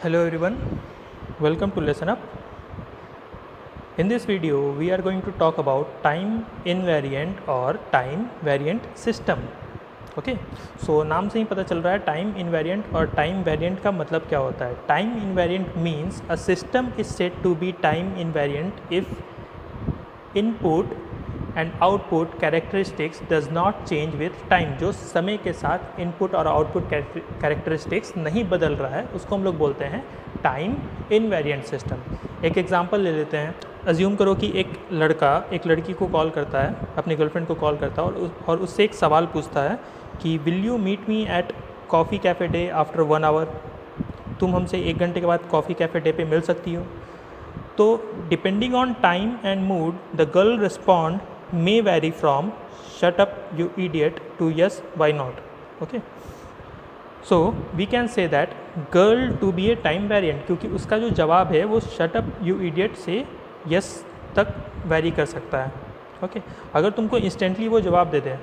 Hello everyone, welcome to Lesson Up. In this video, we are going to talk about time invariant or time variant system. Okay so नाम से ही पता चल रहा है time invariant और time variant का मतलब क्या होता है. Time invariant means a system is said to be time invariant if input and output characteristics does not change with time. जो समय के साथ इनपुट और आउटपुट कैरेक्टरिस्टिक्स नहीं बदल रहा है उसको हम लोग बोलते हैं टाइम इनवेरिएंट सिस्टम. एक एग्जांपल ले लेते हैं. अज्यूम करो कि एक लड़का एक लड़की को कॉल करता है, अपनी गर्लफ्रेंड को कॉल करता है और उससे एक सवाल पूछता है कि will you meet me at Coffee Cafe Day after 1 hour. तुम हमसे 1 घंटे के बाद कॉफ़ी कैफ़े डे पे मिल सकती हो. तो depending on time and mood the girl respond may vary from shut up you idiot to yes why not. Okay so we can say that girl to be a time variant क्योंकि उसका जो जवाब है वो shut up you idiot से yes तक vary कर सकता है. ओके अगर तुमको इंस्टेंटली वो जवाब दे दें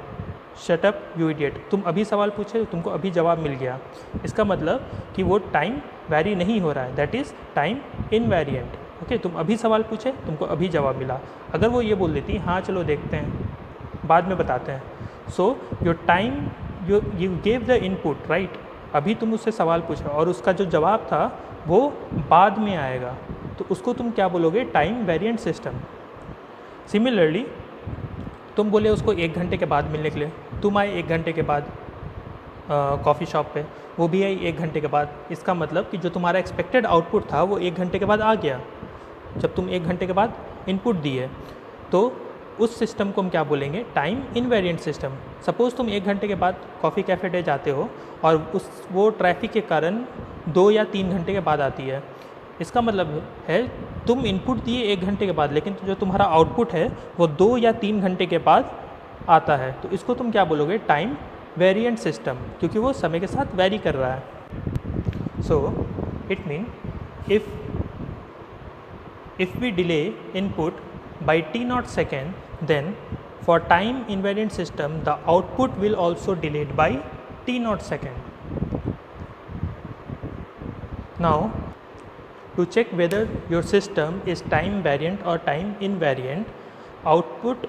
शट अप यू इडियट, तुम अभी सवाल पूछे तुमको अभी जवाब मिल गया, इसका मतलब कि वो टाइम वेरी नहीं हो रहा है, that is time invariant. Okay तुम अभी सवाल पूछे तुमको अभी जवाब मिला. अगर वो ये बोल देती हाँ चलो देखते हैं बाद में बताते हैं, so your time you gave the input right. अभी तुम उससे सवाल पूछो और उसका जो जवाब था वो बाद में आएगा, तो उसको तुम क्या बोलोगे टाइम वेरिएंट सिस्टम. सिमिलरली तुम बोले उसको 1 घंटे के बाद मिलने के लिए, तुम आए 1 घंटे के बाद कॉफ़ी शॉप पे, वो भी आई 1 घंटे के बाद. इसका मतलब कि जो तुम्हारा एक्सपेक्टेड आउटपुट था वो 1 घंटे के बाद आ गया जब तुम 1 घंटे के बाद इनपुट दिए. तो उस सिस्टम को हम क्या बोलेंगे टाइम इनवेरिएंट सिस्टम. सपोज़ तुम 1 घंटे के बाद कॉफ़ी कैफ़े डे जाते हो और वो ट्रैफिक के कारण 2 या 3 घंटे के बाद आती है. इसका मतलब है तुम इनपुट दिए 1 घंटे के बाद लेकिन जो तुम्हारा आउटपुट है वो 2 या 3 घंटे के बाद आता है. तो इसको तुम क्या बोलोगे टाइम वेरिएंट सिस्टम क्योंकि वो समय के साथ वेरी कर रहा है. So it mean if we delay input by t0 second then for time invariant system the output will also delayed by t0 second. Now to check whether your system is time variant or time invariant, output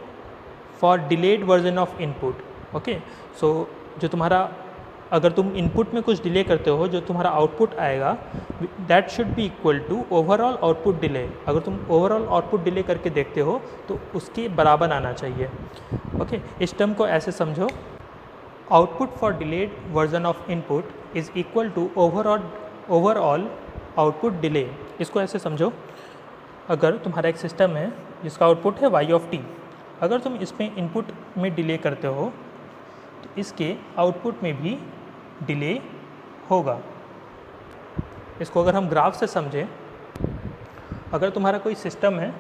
for delayed version of input. Okay so जो तुम्हारा अगर तुम input में कुछ delay करते हो जो तुम्हारा आउटपुट आएगा that should be equal to overall output delay. अगर तुम ओवरऑल आउटपुट डिले करके देखते हो तो उसके बराबर आना चाहिए. ओके इस टर्म को ऐसे समझो output for delayed version of input is equal to overall output delay. इसको ऐसे समझो अगर तुम्हारा एक सिस्टम है जिसका आउटपुट है वाई ऑफ टी, अगर तुम इसमें इनपुट में डिले करते हो तो इसके आउटपुट में भी डिले होगा. इसको अगर हम ग्राफ से समझें, अगर तुम्हारा कोई सिस्टम है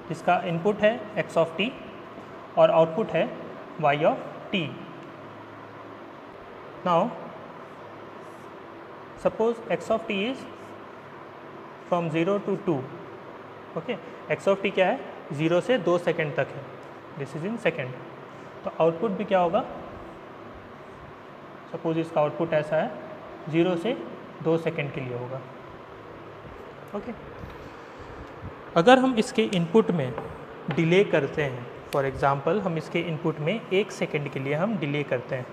जिसका इनपुट है x ऑफ t और आउटपुट है y of t. Now suppose x of t is from 0 to 2. Okay x of t क्या है 0 से 2 सेकेंड तक है, दिस इज इन सेकेंड. तो आउटपुट भी क्या होगा, सपोज इसका आउटपुट ऐसा है 0 से 2 सेकेंड के लिए होगा. ओके अगर हम इसके इनपुट में डिले करते हैं, फॉर एग्जांपल हम इसके इनपुट में 1 सेकेंड के लिए हम डिले करते हैं,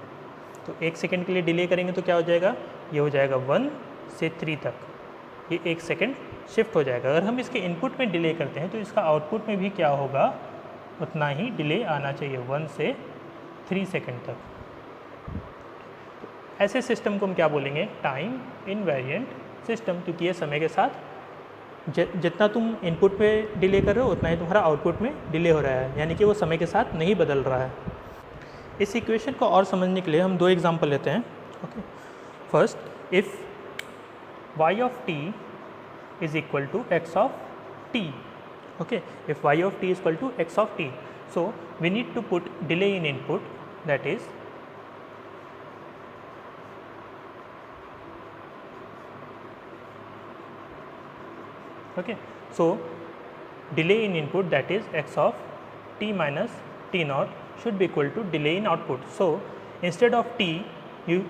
तो 1 सेकेंड के लिए डिले करेंगे तो क्या हो जाएगा, ये हो जाएगा 1 से 3 तक, ये 1 सेकेंड शिफ्ट हो जाएगा. अगर हम इसके इनपुट में डिले करते हैं तो इसका आउटपुट में भी क्या होगा, उतना ही डिले आना चाहिए 1 से 3 सेकेंड तक. ऐसे सिस्टम को हम क्या बोलेंगे टाइम इनवेरिएंट सिस्टम क्योंकि ये समय के साथ जितना तुम इनपुट पे डिले कर रहे हो उतना ही तुम्हारा आउटपुट में डिले हो रहा है, यानी कि वो समय के साथ नहीं बदल रहा है. इस इक्वेशन को और समझने के लिए हम 2 एग्जांपल लेते हैं. Okay first if y of t is equal to x of t. Okay, if y of t is equal to x of t, so we need to put delay in input, that is okay, so delay in input that is x of t minus t naught should be equal to delay in output. So instead of t you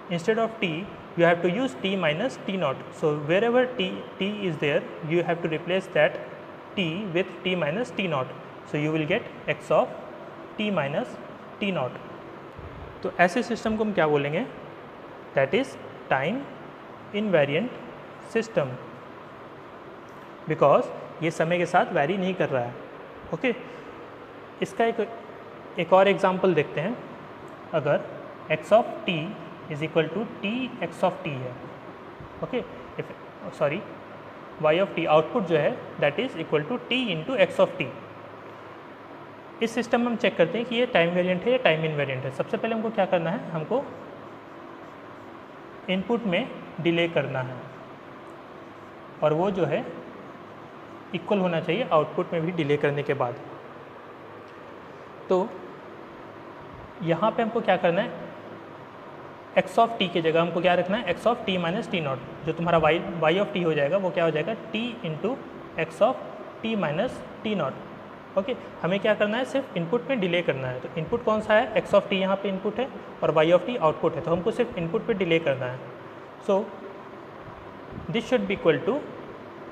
instead of t you have to use t minus t naught. So wherever t is there, you have to replace that t with t minus t naught. So you will get x of t minus t naught. तो ऐसे system को हम क्या बोलेंगे? That is time invariant system, because ये समय के साथ वैरी नहीं कर रहा है. ओके इसका एक और एग्जांपल देखते हैं. अगर x of t is equal to t x of t है. Okay sorry y of t output जो है that is equal to t into x of t. इस सिस्टम में हम चेक करते हैं कि ये टाइम वेरिएंट है या टाइम इनवेरिएंट है. सबसे पहले हमको क्या करना है, हमको इनपुट में डिले करना है और वो जो है इक्वल होना चाहिए आउटपुट में भी डिले करने के बाद. तो यहाँ पे हमको क्या करना है, x ऑफ t की जगह हमको क्या रखना है, x of t minus t not. जो तुम्हारा y ऑफ t हो जाएगा वो क्या हो जाएगा, t into x of t minus t not. Okay हमें क्या करना है, सिर्फ इनपुट में डिले करना है. तो इनपुट कौन सा है, x ऑफ t यहाँ पे इनपुट है और y ऑफ t आउटपुट है. तो हमको सिर्फ इनपुट पे डिले करना है. So this should be equal to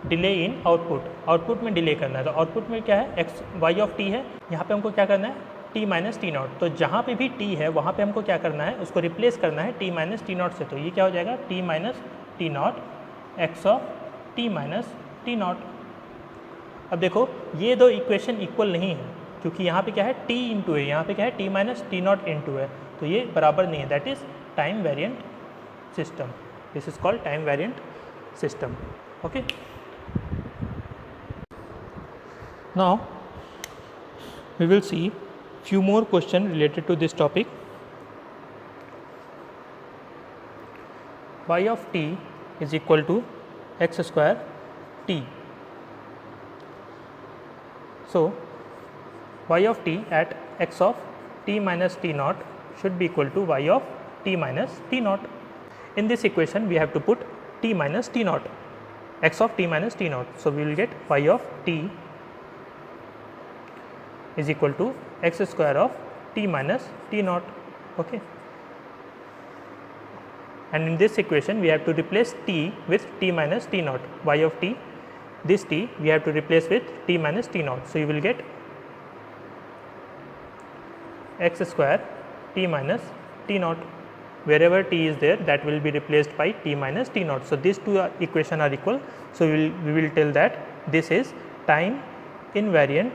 delay in output. Output में डिले करना है. तो आउटपुट में क्या है, y ऑफ t है. यहाँ पे हमको क्या करना है, t माइनस टी नॉट. तो जहाँ पे भी t है वहाँ पे हमको क्या करना है, उसको रिप्लेस करना है t माइनस टी नॉट से. तो ये क्या हो जाएगा, t minus t not x of t minus t not. अब देखो ये दो इक्वेशन इक्वल नहीं है क्योंकि यहाँ पे क्या है, t इंटू है, यहाँ पे क्या है, t minus t not into है. तो ये बराबर नहीं है. That is time variant system. This is called time variant system. Okay now we will see few more question related to this topic. Y of t is equal to x square t. So y of t at x of t minus t naught should be equal to y of t minus t naught. In this equation we have to put t minus t naught, x of t minus t naught. So we will get y of t is equal to x square of t minus t naught. Okay, and in this equation we have to replace t with t minus t naught. Y of t, this t we have to replace with t minus t naught. So you will get x square t minus t naught. Wherever t is there, that will be replaced by t minus t naught. So these two equations are equal. So we will tell that this is time invariant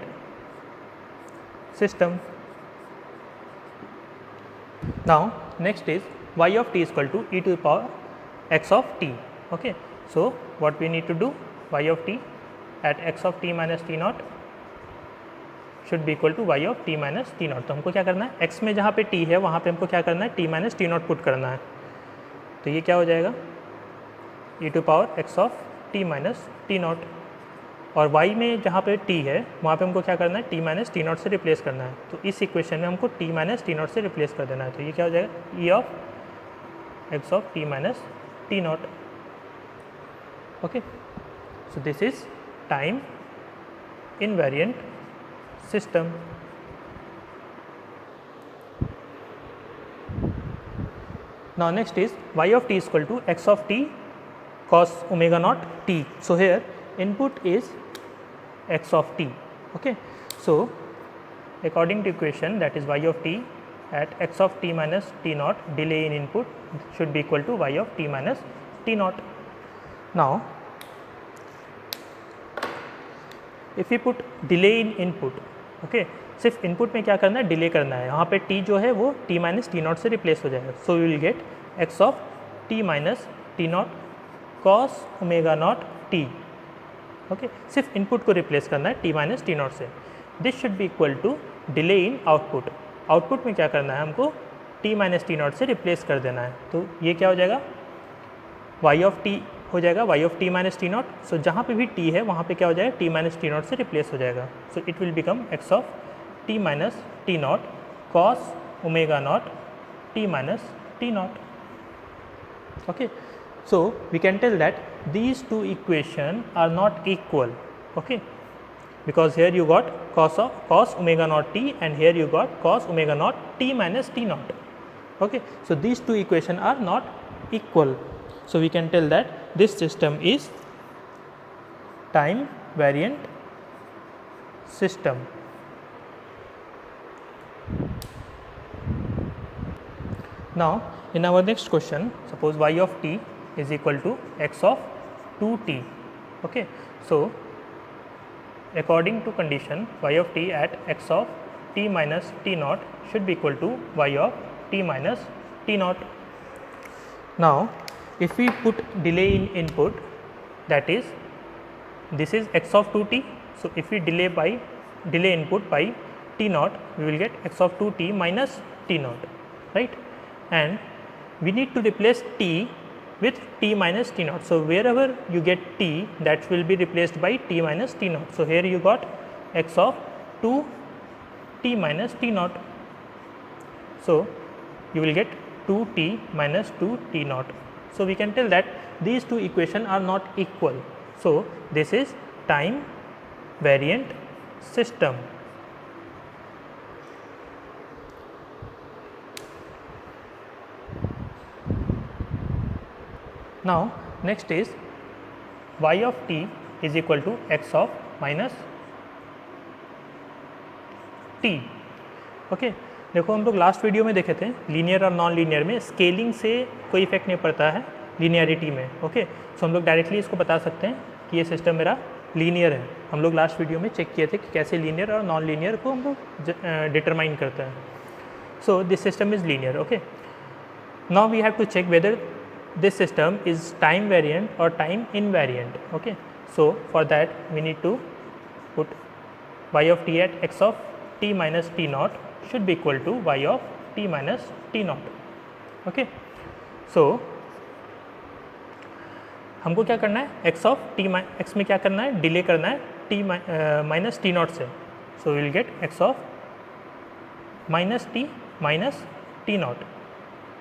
system. Now next is y of t is equal to e to the power x of t. Okay, so what we need to do, y of t at x of t minus t naught should be equal to y of t minus t naught. तो हमको क्या करना है, x में जहाँ पे t है वहाँ पे हमको क्या करना है, t minus t naught put करना है. तो ये क्या हो जाएगा, e to power x of t minus t naught. और y में जहाँ पे t है वहाँ पे हमको क्या करना है, t माइनस टी नॉट से रिप्लेस करना है. तो इस इक्वेशन में हमको t माइनस टी नॉट से रिप्लेस कर देना है. तो ये क्या हो जाएगा, e of x of t minus t not. Okay, so this is time invariant system. Now next is y of t is equal to x of t cos omega naught t. So here input is x of t. Okay, so according to equation, that is y of t at x of t minus t naught, delay in input should be equal to y of t minus t naught. Now if we put delay in input, okay, सिर्फ input में क्या करना है, delay करना है. यहाँ पे t जो है वो t माइनस टी नॉट से रिप्लेस हो जाएगा. So we will get x of t minus t naught cos omega naught t. Okay, सिर्फ इनपुट को रिप्लेस करना है t माइनस टी नॉट से. This should be equal to delay in output. Output में क्या करना है, हमको t माइनस टी नॉट से रिप्लेस कर देना है. तो ये क्या हो जाएगा, y ऑफ t हो जाएगा y of t minus t naught. So जहाँ पे भी t है वहाँ पे क्या हो जाएगा, t माइनस टी नॉट से रिप्लेस हो जाएगा. So it will become x of t minus t naught cos omega naught t minus t not. Okay, so we can tell that these two equations are not equal. Okay, because here you got cos omega naught t and here you got cos omega naught t minus t naught. Okay, so these two equations are not equal. So we can tell that this system is time variant system. Now in our next question, suppose y of t is equal to x of 2t. Okay, so according to condition, y of t at x of t minus t naught should be equal to y of t minus t naught. Now if we put delay in input, that is, this is x of 2t. So if we delay input by t naught, we will get x of 2t minus t naught, right? And we need to replace t with t minus t naught. So wherever you get t, that will be replaced by t minus t naught. So here you got x of 2 t minus t naught. So you will get 2t minus 2 t naught. So we can tell that these two equations are not equal. So this is time variant system. Now next is y of t is equal to x of minus t. Okay, देखो हम लोग last video में देखे थे linear और non linear में scaling से कोई इफेक्ट नहीं पड़ता है लीनियरिटी में. ओके, सो हम लोग डायरेक्टली इसको बता सकते हैं कि ये सिस्टम मेरा लीनियर है. हम लोग लास्ट वीडियो में चेक किए थे कि कैसे लीनियर और नॉन लीनियर को हम लोग डिटरमाइन करते हैं. So this system is linear. Okay, now we have to check whether this system is time variant or time invariant. Okay, so for that we need to put y of t at x of t minus t naught should be equal to y of t minus t naught. Okay, so हमको क्या करना है, x of t x में क्या करना है, delay करना है t माइनस टी नॉट से. So will get x of minus T minus t not.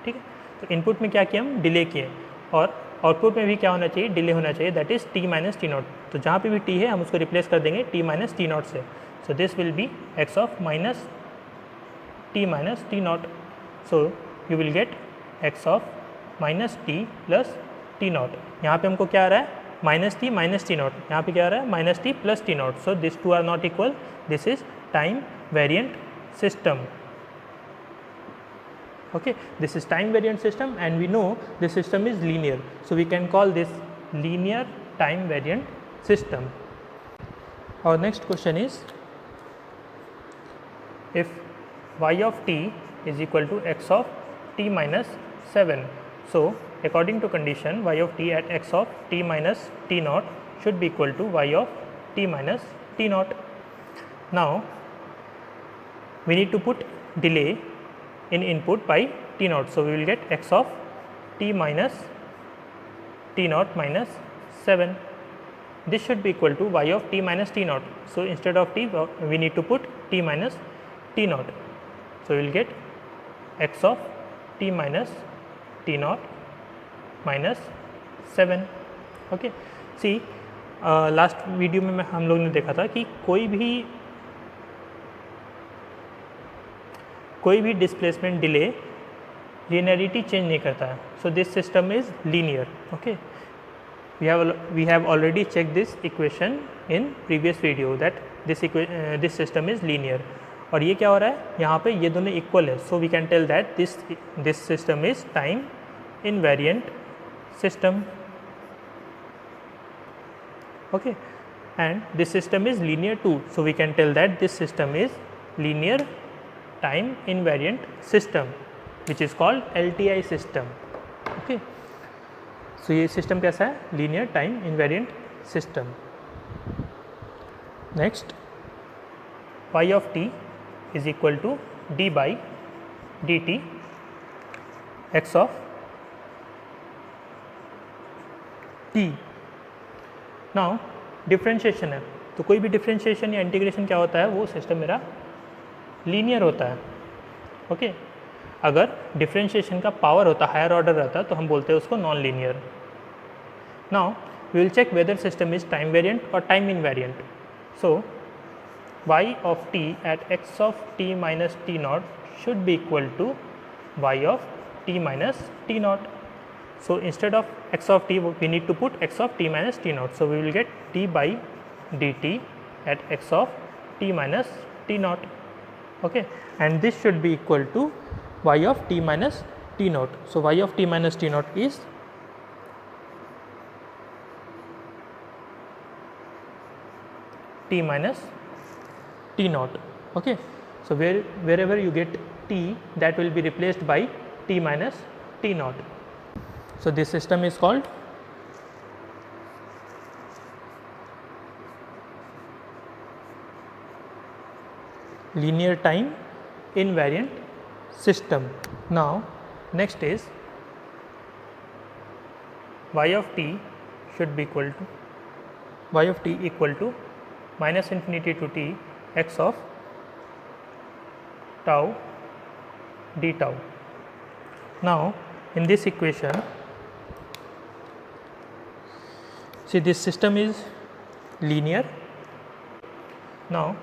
ठीक है, तो इनपुट में क्या किया, हम डिले किए, और आउटपुट में भी क्या होना चाहिए, डिले होना चाहिए, that is T minus t not. तो जहाँ पे भी टी है हम उसको रिप्लेस कर देंगे टी माइनस टी नॉट से. So this will be x of minus t naught. So you will get x of minus t plus t not. यहाँ पे हमको क्या आ रहा है, माइनस टी नॉट. यहाँ पे क्या आ रहा है, minus t plus t naught. So this two are not equal. This is time variant system. Okay, this is time variant system and we know the system is linear, so we can call this linear time variant system. Our next question is, if y of t is equal to x of t minus 7, so according to condition y of t at x of t minus t naught should be equal to y of t minus t naught. Now we need to put delay in input by t naught. So we will get x of t minus t naught minus 7. This should be equal to y of t minus t naught. So instead of t we need to put t minus t naught. So we will get x of t minus t naught minus 7. Okay, see last video में हम लोग ने देखा था कि कोई भी displacement delay linearity change नहीं करता है. So this system is linear. Okay, we have already check this equation in previous video that this system is linear. और ये क्या हो रहा है, यहाँ पे ये दोनों इक्वल है. So we can tell that this system is time invariant system. Okay, and this system is linear too. So we can tell that this system is linear time invariant system, which is called LTI system. Okay, so ये system कैसा है, linear time invariant system. Next, y of t is equal to d by dt x of t. Now differentiation है, तो कोई भी differentiation या integration क्या होता है, वो सिस्टम मेरा लीनियर होता है. ओके, अगर डिफ्रेंशिएशन का पावर होता, हायर ऑर्डर रहता, तो हम बोलते हैं उसको non linear. Now we will check whether system is time variant और time invariant. So y of t at x of t minus t naught should be equal to y of t minus t naught. So instead of x of t, we need to put x of t minus t naught. So we will get d by dt at x of t minus t naught. Okay, and this should be equal to y of t minus t naught. So y of t minus t naught is t minus t naught. Okay, so wherever you get t, that will be replaced by t minus t naught. So this system is called linear time invariant system. Now next is y of t should be equal to minus infinity to t x of tau d tau. Now in this equation, see, this system is linear. Now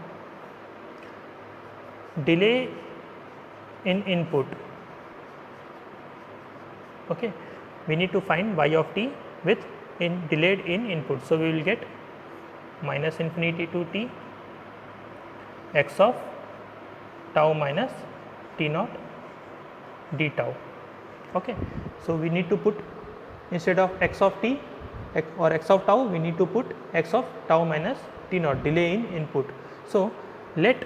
delay in input, okay, we need to find y of t with delayed in input. So we will get minus infinity to t x of tau minus t naught d tau. Okay, so we need to put, instead of x of t or x of tau, we need to put x of tau minus t naught, delay in input. So let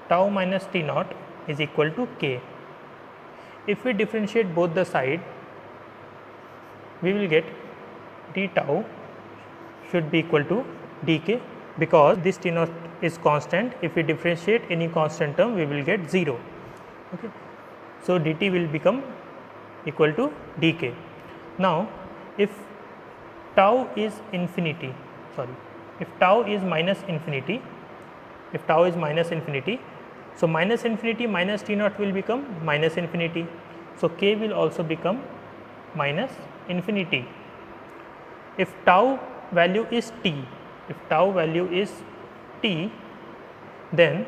tau minus t naught is equal to k. If we differentiate both the side, we will get d tau should be equal to dk, because this t naught is constant. If we differentiate any constant term, we will get 0. Okay, so dt will become equal to dk. Now if tau is minus infinity, so minus infinity minus t naught will become minus infinity. So k will also become minus infinity. If tau value is t, then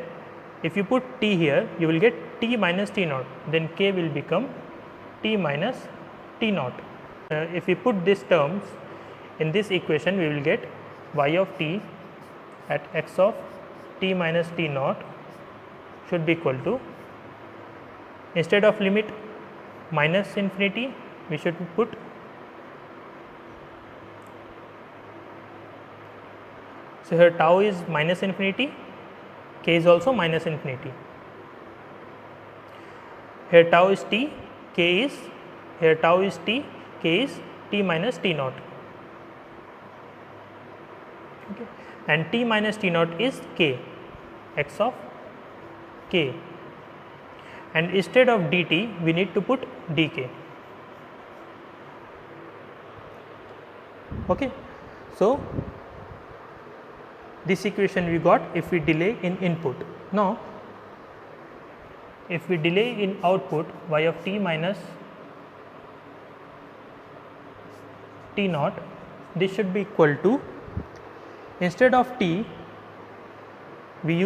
if you put t here, you will get t minus t naught, then k will become t minus t naught. If we put these terms in this equation, we will get y of t at x of t minus t naught should be equal to, instead of limit minus infinity, we should put so here tau is minus infinity, k is also minus infinity. Here tau is t, k is t minus t naught. Okay. And t minus t naught is k, x of k, and instead of dt we need to put dk. Okay, so this equation we got if we delay in input. Now if we delay in output, y of t minus t naught, this should be equal to, instead of t, we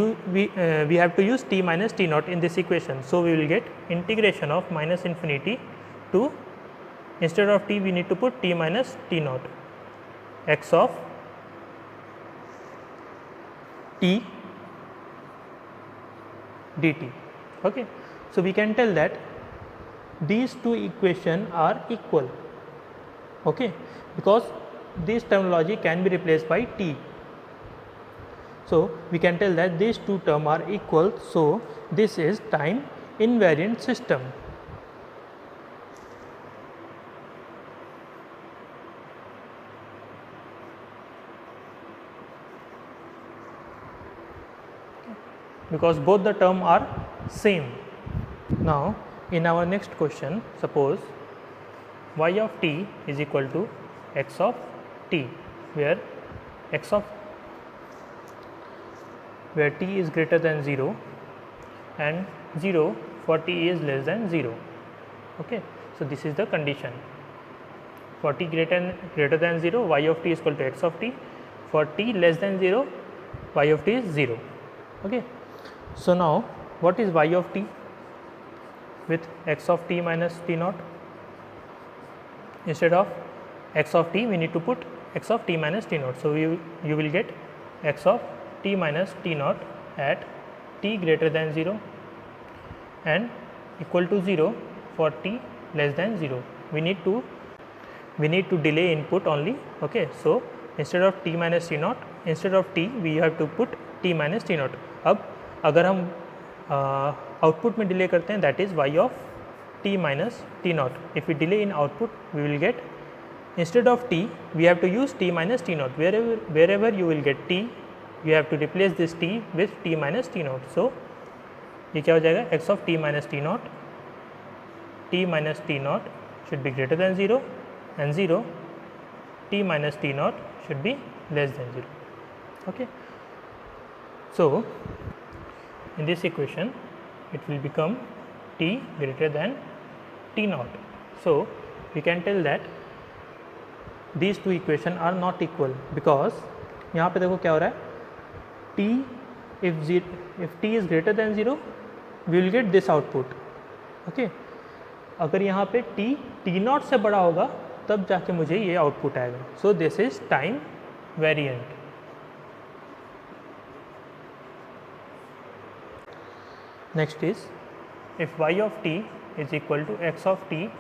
have to use t minus t naught in this equation. So we will get integration of minus infinity to, instead of t we need to put t minus t naught x of t dt. Okay, so we can tell that these two equations are equal. Okay, because this terminology can be replaced by t. So we can tell that these two terms are equal. So this is time invariant system. Because both the terms are same. Now in our next question, suppose y of t is equal to x of t, where t is greater than 0 and 0 for t is less than 0. Okay, so this is the condition. For t greater than 0, y of t is equal to x of t. For t less than 0, y of t is 0. Okay, So now what is y of t with x of t minus t naught? Instead of x of t we need to put x of t minus t naught. So you will get x of t minus t naught at t greater than 0 and equal to 0 for t less than 0. We need to delay input only. Okay, so instead of t minus t naught, instead of t we have to put t minus t naught. अब अगर हम output में delay करते हैं, that is y of t minus t naught. If we delay in output, we will get, instead of t we have to use t minus t naught. Wherever you will get t, you have to replace this t with t minus t naught. So ये क्या हो जाएगा, x of t minus t naught, t minus t naught should be greater than 0 and 0 t minus t naught should be less than 0. Okay, so in this equation it will become t greater than t naught. So we can tell that these two equations are not equal, because यहाँ पे देखो क्या हो रहा है, t if t is greater than 0 we will get this output. Okay, अगर यहाँ पे t t naught से बड़ा होगा तब जाके मुझे ये आउटपुट आएगा. So this is time variant. Next is, if y of t is equal to x of t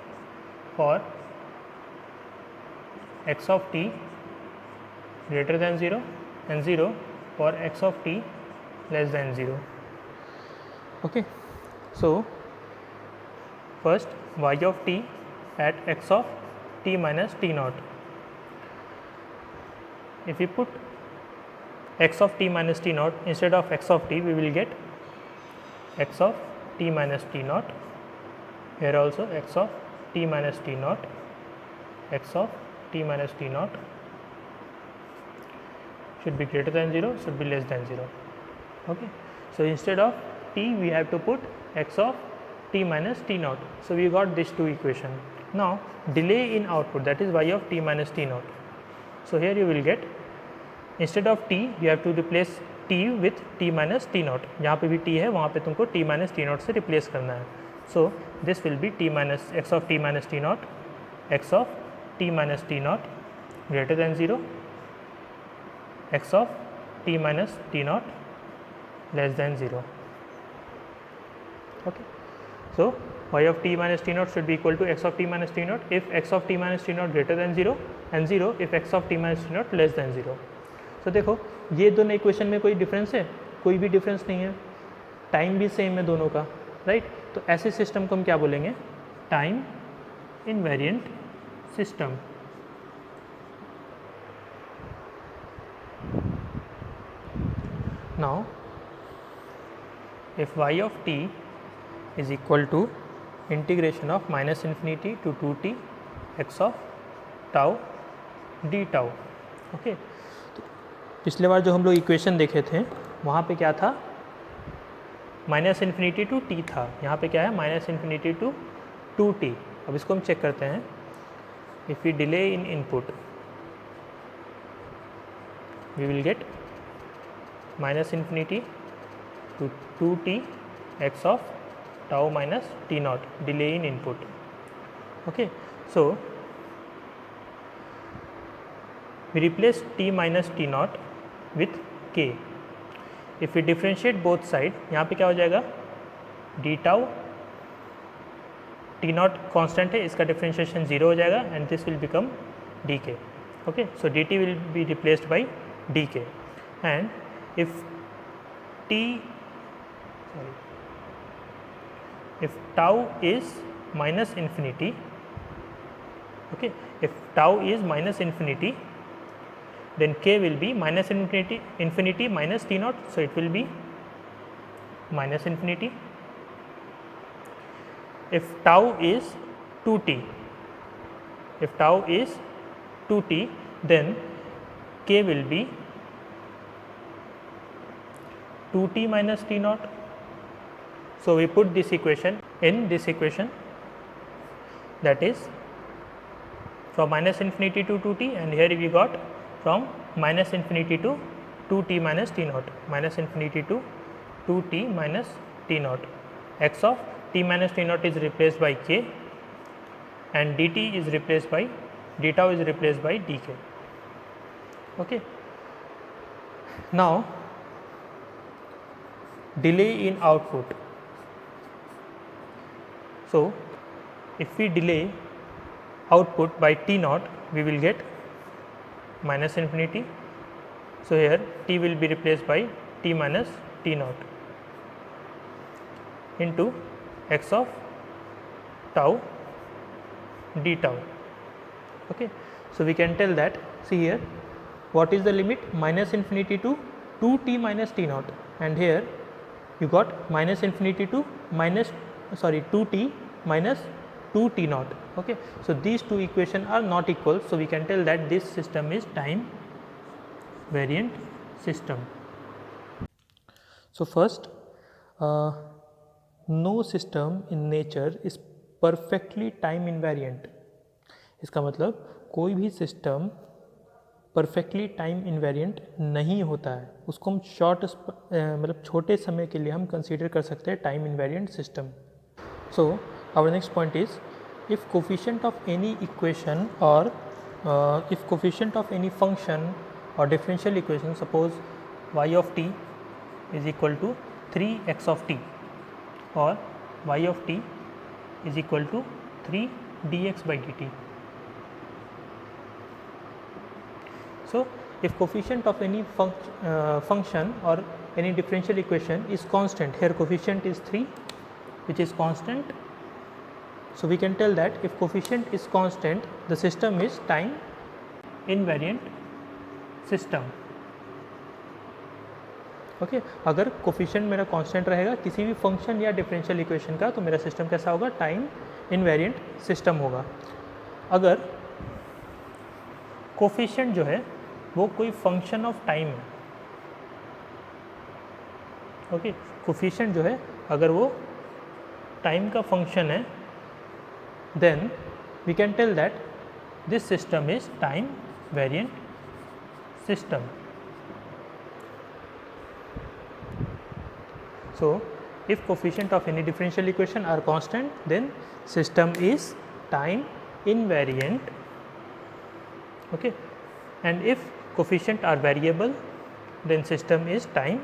for x of t greater than 0 and 0 for x of t less than 0. Okay, so first y of t at x of t minus t naught. If we put x of t minus t naught instead of x of t, we will get x of t minus t naught. Here also x of t minus t naught, x of t minus t naught should be greater than 0, should be less than 0. Okay, so instead of t we have to put x of t minus t naught. So we got these two equations. Now delay in output, that is y of t minus t naught. So here you will get, instead of t you have to replace t with t minus t naught. जहाँ पे भी t है वहाँ पे तुमको t minus t naught से replace करना है. So this will be t minus x of t minus t naught, x of t minus t naught greater than 0, x of t minus t naught less than 0. Okay, so y of t minus t naught should be equal to x of t minus t naught if x of t minus t naught greater than 0 and 0 if x of t minus t naught less than 0. So देखो ये दोनों equation में कोई difference है? कोई भी difference नहीं है. टाइम भी सेम है दोनों का, राइट? तो ऐसे सिस्टम को हम क्या बोलेंगे? Time invariant system. Now if y of t is equal to integration of minus infinity to 2t x of tau d tau. Okay, पिछले बार जो हम लोग इक्वेशन देखे थे वहाँ पे क्या था? माइनस इन्फिनिटी टू टी था. यहाँ पे क्या है? Minus infinity to 2t. अब इसको हम चेक करते हैं. If we delay in input we will get minus infinity to 2t x of tau minus t naught, delay in input. Okay, so we replace t minus t naught with k. If we differentiate both side, यहाँ पे क्या हो जाएगा? d tau, t naught constant है, इसका differentiation 0 हो जाएगा and this will become dk. Okay, so dt will be replaced by dk, and if tau is minus infinity, okay, if tau is minus infinity, then k will be minus infinity minus t naught, so it will be minus infinity. If tau is 2t, if tau is 2t, then k will be 2t minus t naught. So we put this equation in this equation, that is from minus infinity to 2t, and here we got from minus infinity to 2t minus t naught, minus infinity to 2t minus t naught. X of t minus t naught is replaced by k and dt is replaced by d tau is replaced by dk. Okay. Now delay in output. So if we delay output by t naught, we will get minus infinity. So here t will be replaced by t minus t naught into x of tau d tau. Okay. So we can tell that, see here, what is the limit? Minus infinity to 2t minus t naught, and here you got minus infinity to 2t minus 2t naught. Okay. So these two equations are not equal, so we can tell that this system is time variant system. So first, no system in nature is perfectly time invariant. इसका मतलब कोई भी system perfectly time invariant नहीं होता है, उसको हम मतलब छोटे समय के लिए हम कंसीडर कर सकते हैं time invariant system. So our next point is, if coefficient of any equation और if coefficient of any function or differential equation, suppose y of t is equal to 3x of t or y of t is equal to 3 dx by dt. So if coefficient of any function or any differential equation is constant, here coefficient is 3 which is constant, so we can tell that if coefficient is constant, the system is time invariant system. Okay. अगर coefficient मेरा constant रहेगा किसी भी function या differential equation का, तो मेरा system कैसा होगा? टाइम इनवेरिएंट सिस्टम होगा. अगर कोफिशिएंट जो है वो कोई फंक्शन ऑफ टाइम है, ओके, कोफिशिएंट जो है अगर वो टाइम का फंक्शन है, then we can tell that this system is time variant system. So if coefficient of any differential equation are constant, then system is time invariant. Okay. And if coefficient are variable, then system is time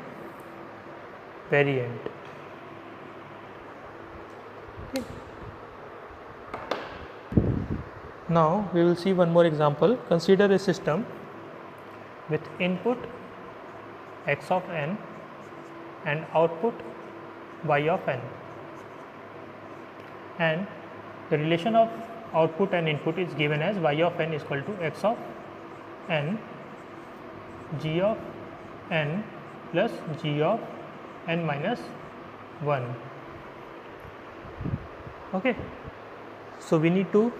variant. Okay. Now we will see one more example. Consider a system with input x of n and output y of n, and the relation of output and input is given as y of n is equal to x of n g of n plus g of n minus 1. Okay. So we need to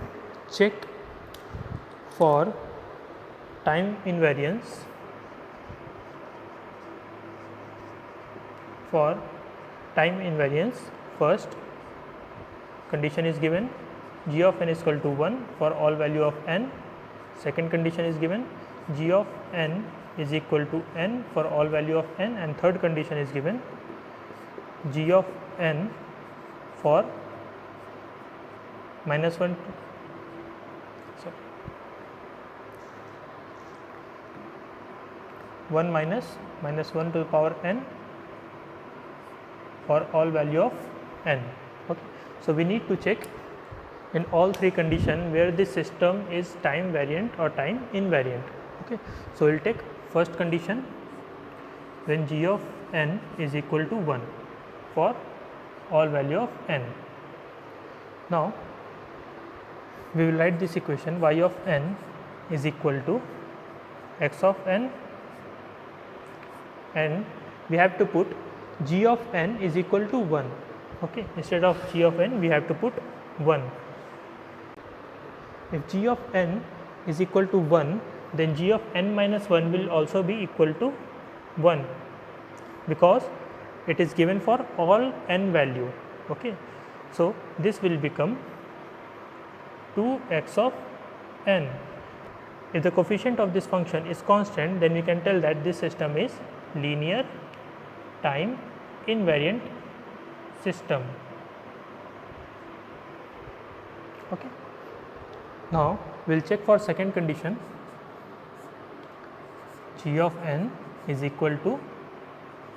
check for time invariance. For time invariance, first condition is given g of n is equal to 1 for all value of n. Second condition is given g of n is equal to n for all value of n, and third condition is given g of n for minus 1 1 minus 1 to the power n for all value of n. Okay. So we need to check in all three conditions where this system is time variant or time invariant. Okay. So we will take first condition when g of n is equal to 1 for all value of n. Now we will write this equation y of n is equal to x of n, and we have to put g of n is equal to 1. Okay. Instead of g of n we have to put 1. If g of n is equal to 1, then g of n minus 1 will also be equal to 1, because it is given for all n value. Okay. So this will become 2x of n. If the coefficient of this function is constant, then we can tell that this system is linear time invariant system. Okay. Now we'll check for second condition. G of n is equal to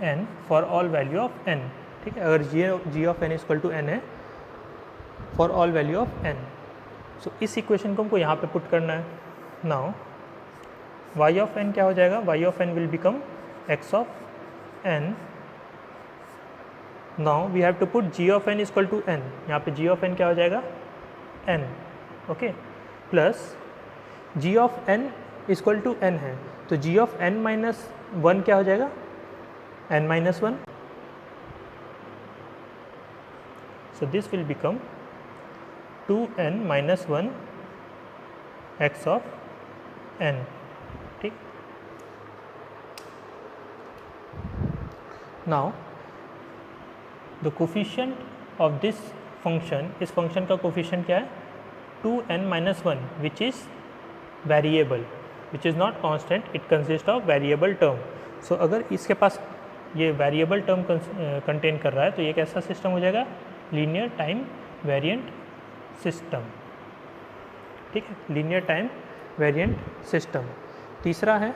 n for all value of n. ठीक है, अगर g of n is equal to n है for all value of n. So इस equation को हमको यहाँ पे put करना है. Now y of n क्या हो जाएगा? Y of n will become x of n. Now we have to put g of n is equal to n. यहाँ पे g of n क्या हो जाएगा? n. Okay, plus g of n is equal to n है, तो g of n minus 1 क्या हो जाएगा? n minus 1. So this will become 2n minus 1 x of n. ठीक. Now the coefficient of this function, इस function का coefficient क्या है? 2n minus 1, which is variable, which is not constant, it consists of variable term. So अगर इसके पास ये variable term contain कर रहा है तो ये कैसा सिस्टम हो जाएगा? Linear time variant system. ठीक है, लीनियर टाइम वेरिएंट सिस्टम. तीसरा है,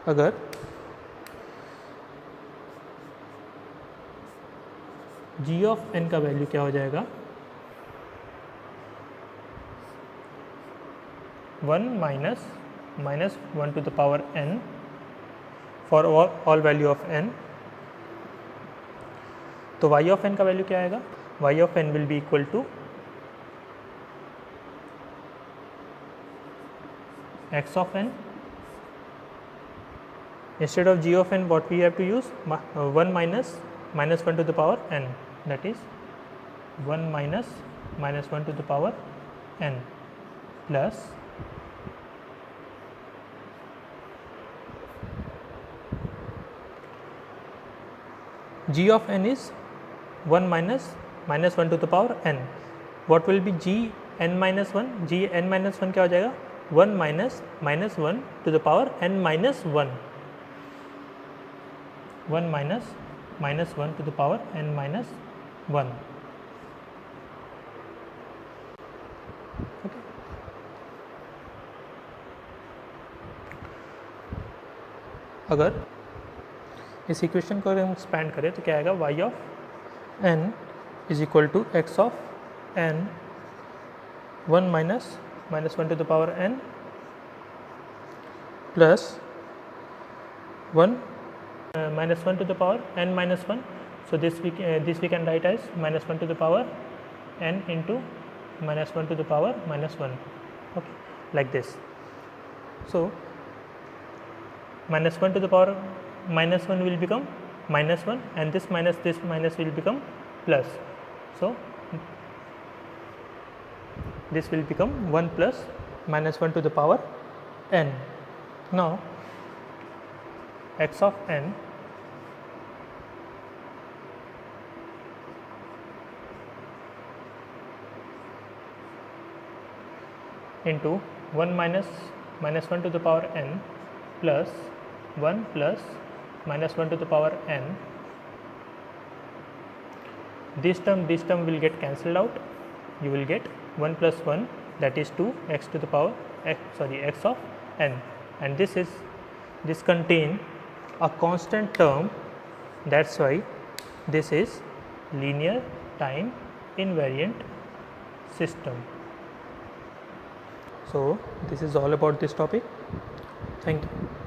अगर g ऑफ n का वैल्यू क्या हो जाएगा? 1 minus 1 to the power n for all value of n. तो y of n का वैल्यू क्या आएगा? y of n will be equal to x of n. Instead of g of n, what we have to use? 1 minus 1 to the power n, that is 1 minus 1 to the power n plus g of n is 1 minus 1 to the power n. What will be g n minus 1? g n minus 1 क्या हो जाएगा? 1 minus 1 to the power n minus 1. 1 minus 1 to the power n minus 1. Okay. अगर इस equation को हम expand करें तो क्या आएगा? y of n is equal to x of n 1 minus 1 to the power n plus 1 minus 1 to the power n minus 1. So this we can write as minus 1 to the power n into minus 1 to the power minus 1. Okay, like this. So minus 1 to the power minus 1 will become minus 1, and this minus will become plus. So this will become 1 plus minus 1 to the power n. Now x of n into 1 minus 1 to the power n plus 1 plus minus 1 to the power n. This term will get cancelled out. You will get 1 plus 1, that is 2 x to the power x of n, and this contain a constant term. That's why this is linear time invariant system. So this is all about this topic. Thank you.